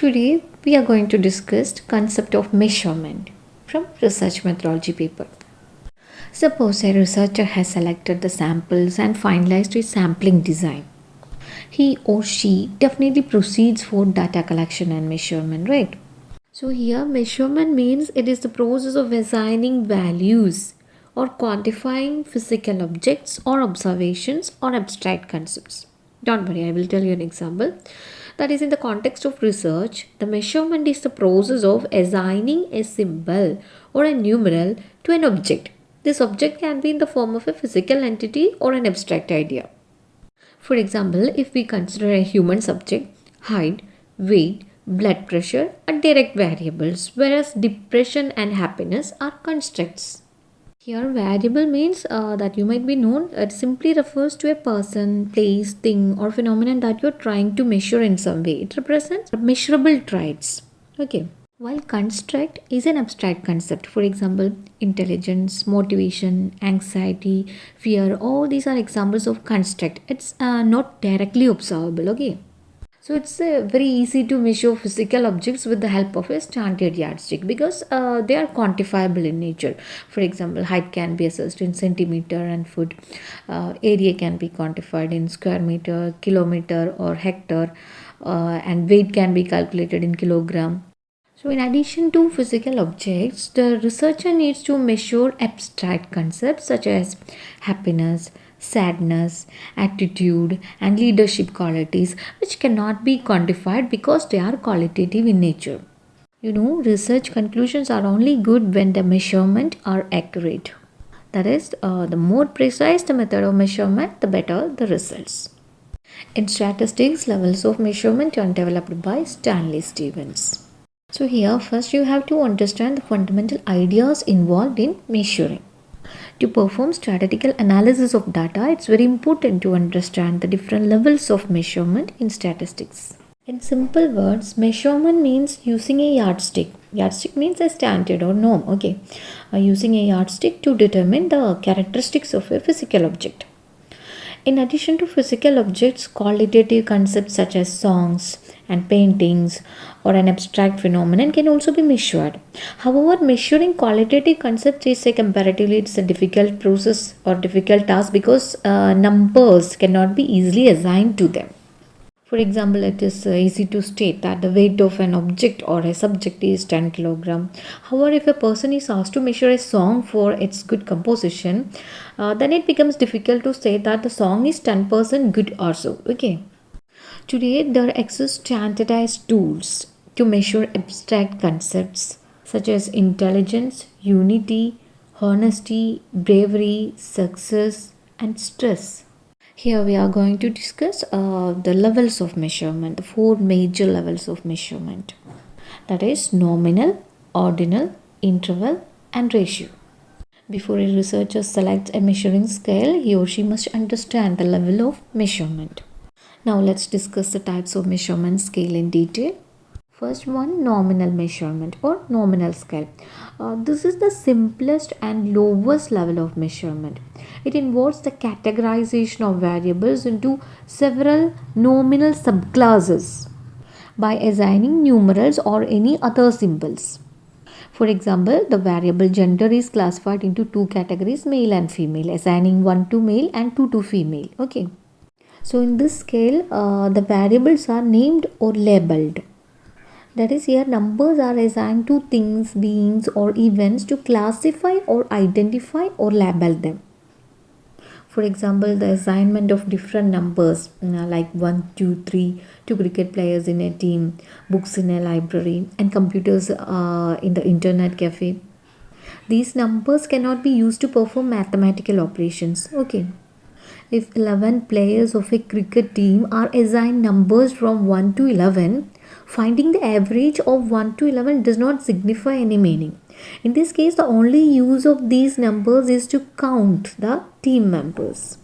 Today we are going to discuss concept of measurement from research methodology paper. Suppose a researcher has selected the samples and finalized his sampling design. He or she definitely proceeds for data collection and measurement, right? So here measurement means it is the process of assigning values or quantifying physical objects or observations or abstract concepts. Don't worry, I will tell you an example. That is, in the context of research, the measurement is the process of assigning a symbol or a numeral to an object. This object can be in the form of a physical entity or an abstract idea. For example, if we consider a human subject, height, weight, blood pressure are direct variables, whereas depression and happiness are constructs. Here variable means that you might be known. It simply refers to a person, place, thing or phenomenon that you are trying to measure in some way. It represents measurable traits. Okay. While construct is an abstract concept. For example, intelligence, motivation, anxiety, fear, all these are examples of construct. It's not directly observable. Okay. So it's very easy to measure physical objects with the help of a standard yardstick because they are quantifiable in nature. For example, height can be assessed in centimeter and foot. Area can be quantified in square meter, kilometer or hectare, and weight can be calculated in kilogram. So in addition to physical objects, the researcher needs to measure abstract concepts such as happiness, sadness, attitude and leadership qualities which cannot be quantified because they are qualitative in nature. Research conclusions are only good when the measurement are accurate. That is, the more precise the method of measurement, the better the results. In statistics, levels of measurement are developed by Stanley Stevens. So here first you have to understand the fundamental ideas involved in measuring. To perform statistical analysis of data, it's very important to understand the different levels of measurement in statistics. In simple words, measurement means using a yardstick. Yardstick means a standard or norm, okay. Using a yardstick to determine the characteristics of a physical object. In addition to physical objects, qualitative concepts such as songs and paintings or an abstract phenomenon can also be measured. However, measuring qualitative concepts is comparatively a difficult process or difficult task because numbers cannot be easily assigned to them. For example, it is easy to state that the weight of an object or a subject is 10 kg. However, if a person is asked to measure a song for its good composition, then it becomes difficult to say that the song is 10% good or so. Okay. Today, there exist standardized tools to measure abstract concepts such as intelligence, unity, honesty, bravery, success, and stress. Here we are going to discuss the levels of measurement, the 4 major levels of measurement. That is nominal, ordinal, interval, and ratio. Before a researcher selects a measuring scale, he or she must understand the level of measurement. Now let's discuss the types of measurement scale in detail. First one, nominal measurement or nominal scale. This is the simplest and lowest level of measurement. It involves the categorization of variables into several nominal subclasses by assigning numerals or any other symbols. For example, the variable gender is classified into 2 categories, male and female, assigning 1 to male and 2 to female. Okay. So in this scale, the variables are named or labeled. That is, here numbers are assigned to things, beings or events to classify or identify or label them. For example, the assignment of different numbers like 1, 2, 3 to cricket players in a team, books in a library and computers in the internet cafe. These numbers cannot be used to perform mathematical operations. Okay. If 11 players of a cricket team are assigned numbers from 1 to 11, finding the average of 1 to 11 does not signify any meaning. In this case, the only use of these numbers is to count the team members.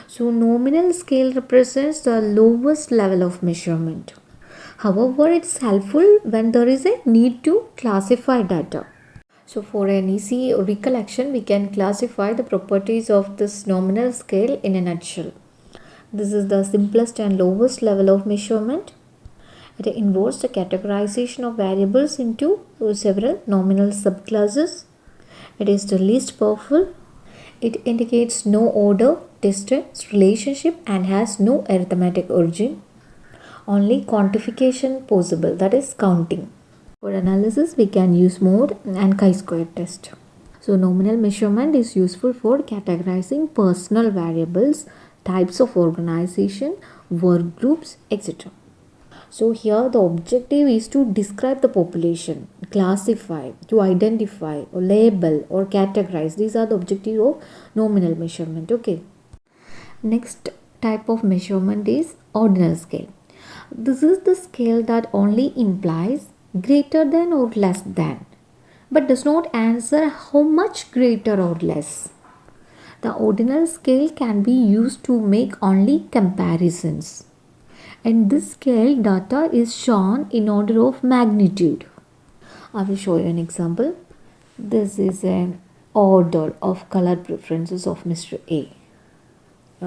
So, nominal scale represents the lowest level of measurement. However, it's helpful when there is a need to classify data. So for an easy recollection, we can classify the properties of this nominal scale in a nutshell. This is the simplest and lowest level of measurement. It involves the categorization of variables into several nominal subclasses. It is the least powerful. It indicates no order, distance, relationship and has no arithmetic origin. Only quantification possible, that is counting. For analysis, we can use mode and chi-square test. So nominal measurement is useful for categorizing personal variables, types of organization, work groups, etc. So here the objective is to describe the population, classify, to identify, or label or categorize. These are the objective of nominal measurement. Okay. Next type of measurement is ordinal scale. This is the scale that only implies greater than or less than, but does not answer how much greater or less. The ordinal scale can be used to make only comparisons. And this scale data is shown in order of magnitude. I will show you an example. This is an order of color preferences of Mr. A.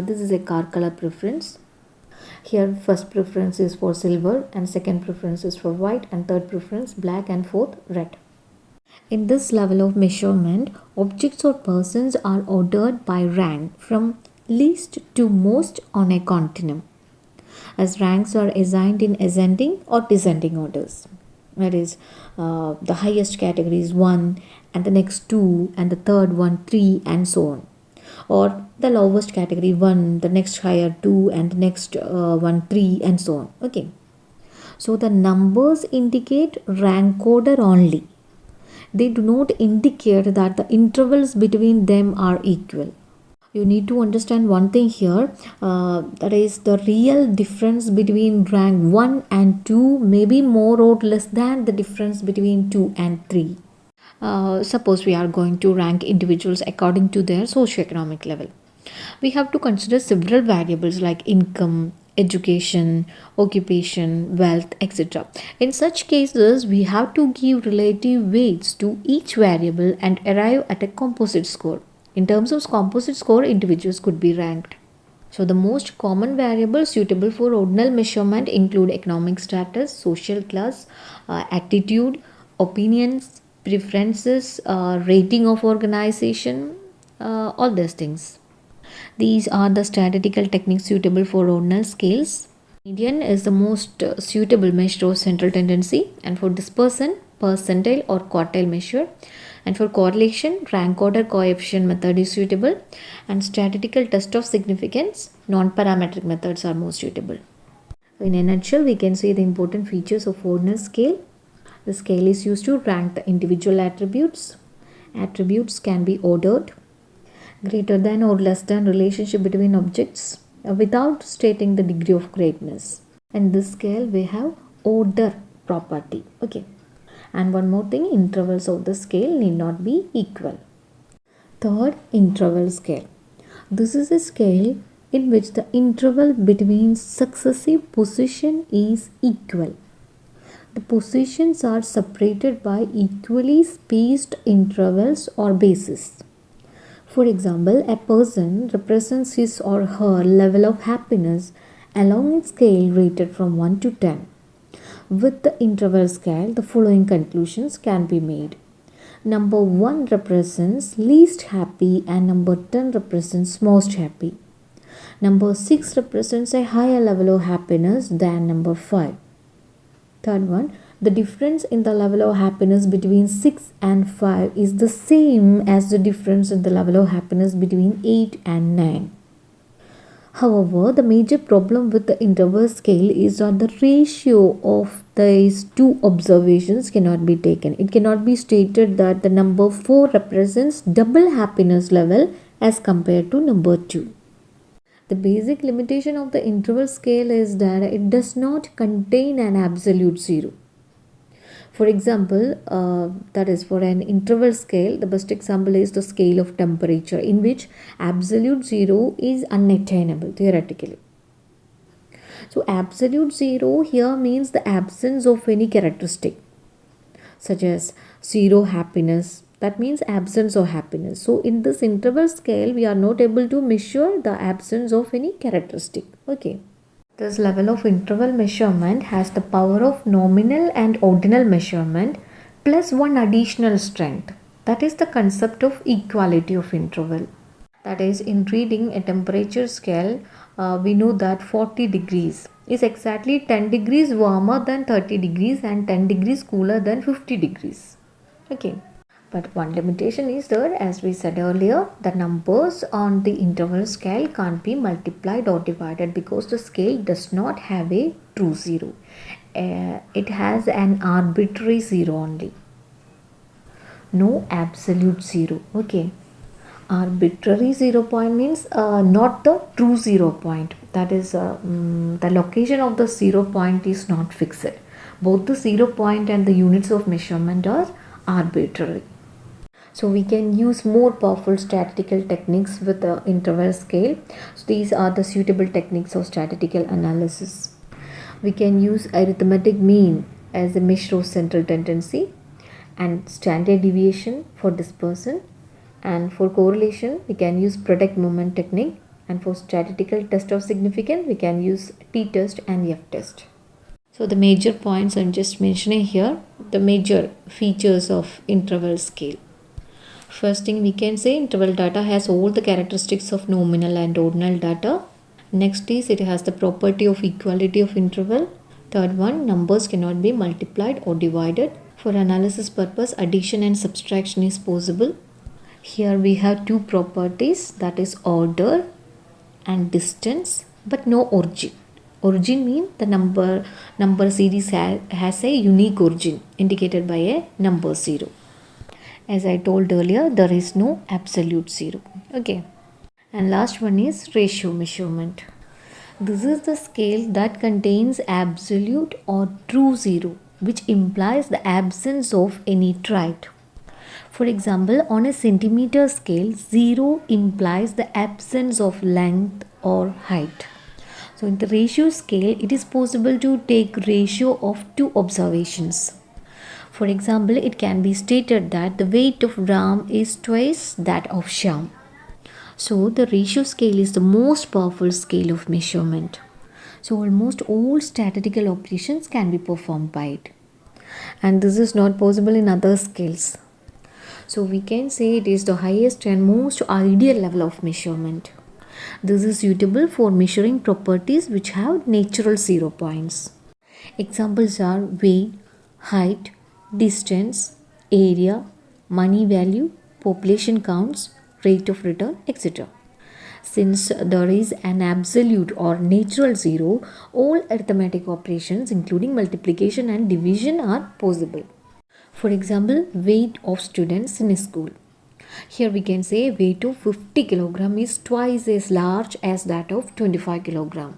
This is a car color preference. Here first preference is for silver and second preference is for white and third preference black and fourth red. In this level of measurement, objects or persons are ordered by rank from least to most on a continuum, as ranks are assigned in ascending or descending orders. That is, the highest category is 1 and the next 2 and the third one 3 and so on. Or the lowest category 1, the next higher 2 and the next one 3 and so on. Okay. So the numbers indicate rank order only. They do not indicate that the intervals between them are equal. You need to understand one thing here, that is the real difference between rank 1 and 2 may be more or less than the difference between 2 and 3. Suppose we are going to rank individuals according to their socioeconomic level. We have to consider several variables like income, education, occupation, wealth, etc. In such cases, we have to give relative weights to each variable and arrive at a composite score. In terms of composite score, individuals could be ranked. So the most common variables suitable for ordinal measurement include economic status, social class, attitude, opinions, preferences, rating of organization, all these things. These are the statistical techniques suitable for ordinal scales. Median is the most suitable measure of central tendency, and for dispersion, percentile or quartile measure. And for correlation, rank order coefficient method is suitable, and statistical test of significance, non-parametric methods are most suitable. In a nutshell, we can see the important features of ordinal scale. The scale is used to rank the individual attributes. Attributes can be ordered. Greater than or less than relationship between objects without stating the degree of greatness. In this scale, we have order property. Okay. And one more thing, intervals of the scale need not be equal. Third, interval scale. This is a scale in which the interval between successive position is equal. The positions are separated by equally spaced intervals or bases. For example, a person represents his or her level of happiness along a scale rated from 1 to 10. With the interval scale, the following conclusions can be made. Number 1 represents least happy and number 10 represents most happy. Number 6 represents a higher level of happiness than number 5. Third one, the difference in the level of happiness between 6 and 5 is the same as the difference in the level of happiness between 8 and 9. However, the major problem with the interval scale is that the ratio of these two observations cannot be taken. It cannot be stated that the number 4 represents double happiness level as compared to number 2. The basic limitation of the interval scale is that it does not contain an absolute zero. For example, that is for an interval scale, the best example is the scale of temperature, in which absolute zero is unattainable theoretically. So absolute zero here means the absence of any characteristic, such as zero happiness. That means absence of happiness. So in this interval scale, we are not able to measure the absence of any characteristic. Okay. This level of interval measurement has the power of nominal and ordinal measurement plus one additional strength. That is the concept of equality of interval. That is, in reading a temperature scale, we know that 40 degrees is exactly 10 degrees warmer than 30 degrees and 10 degrees cooler than 50 degrees. Okay. But one limitation is there, as we said earlier, the numbers on the interval scale can't be multiplied or divided because the scale does not have a true zero. It has an arbitrary zero only. No absolute zero. Okay. Arbitrary 0 point means not the true 0 point. That is, the location of the 0 point is not fixed. Both the 0 point and the units of measurement are arbitrary. So we can use more powerful statistical techniques with the interval scale. So these are the suitable techniques of statistical analysis. We can use arithmetic mean as a measure of central tendency and standard deviation for dispersion. And for correlation, we can use product moment technique. And for statistical test of significance, we can use t-test and f-test. So the major points I'm just mentioning here, the major features of interval scale. First thing we can say, interval data has all the characteristics of nominal and ordinal data. Next is it has the property of equality of interval. Third one, numbers cannot be multiplied or divided. For analysis purpose, addition and subtraction is possible. Here we have two properties, that is order and distance, but no origin. Origin means the number series has a unique origin indicated by a number 0. As I told earlier, there is no absolute zero. Okay. And last one is ratio measurement. This is the scale that contains absolute or true zero, which implies the absence of any trait. For example, on a centimeter scale, 0 implies the absence of length or height. So in the ratio scale, it is possible to take ratio of two observations. For example, it can be stated that the weight of Ram is twice that of Shyam. So the ratio scale is the most powerful scale of measurement. So almost all statistical operations can be performed by it. And this is not possible in other scales. So we can say it is the highest and most ideal level of measurement. This is suitable for measuring properties which have natural 0 points. Examples are weight, height, distance, area, money value, population counts, rate of return, etc. Since there is an absolute or natural 0, all arithmetic operations including multiplication and division are possible. For example, weight of students in a school. Here we can say weight of 50 kg is twice as large as that of 25 kg.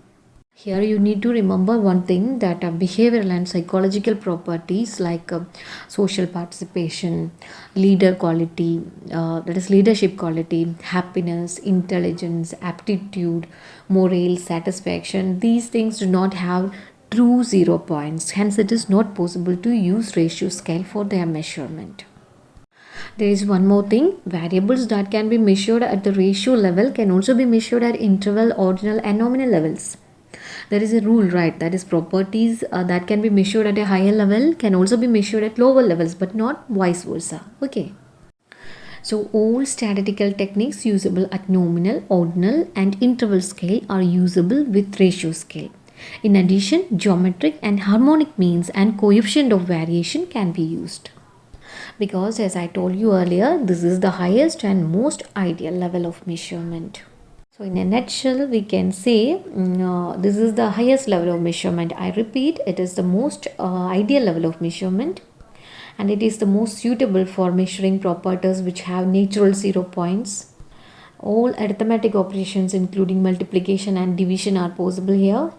Here you need to remember one thing, that behavioral and psychological properties like social participation, leader quality, that is leadership quality, happiness, intelligence, aptitude, morale, satisfaction, these things do not have true 0 points. Hence it is not possible to use ratio scale for their measurement. There is one more thing, variables that can be measured at the ratio level can also be measured at interval, ordinal and nominal levels. There is a rule, right? That is, properties that can be measured at a higher level can also be measured at lower levels, but not vice versa. Okay. So all statistical techniques usable at nominal, ordinal and interval scale are usable with ratio scale. In addition, geometric and harmonic means and coefficient of variation can be used. Because as I told you earlier, this is the highest and most ideal level of measurement. So in a nutshell, we can say this is the highest level of measurement. I repeat, it is the most ideal level of measurement, and it is the most suitable for measuring properties which have natural 0 points. All arithmetic operations including multiplication and division are possible here.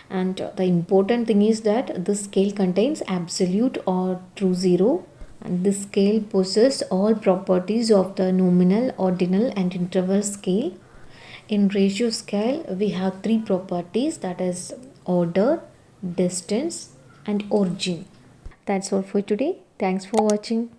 And the important thing is that this scale contains absolute or true 0. And this scale possesses all properties of the nominal, ordinal and interval scale. In ratio scale, we have 3 properties, that is order, distance and origin. That's all for today. Thanks for watching.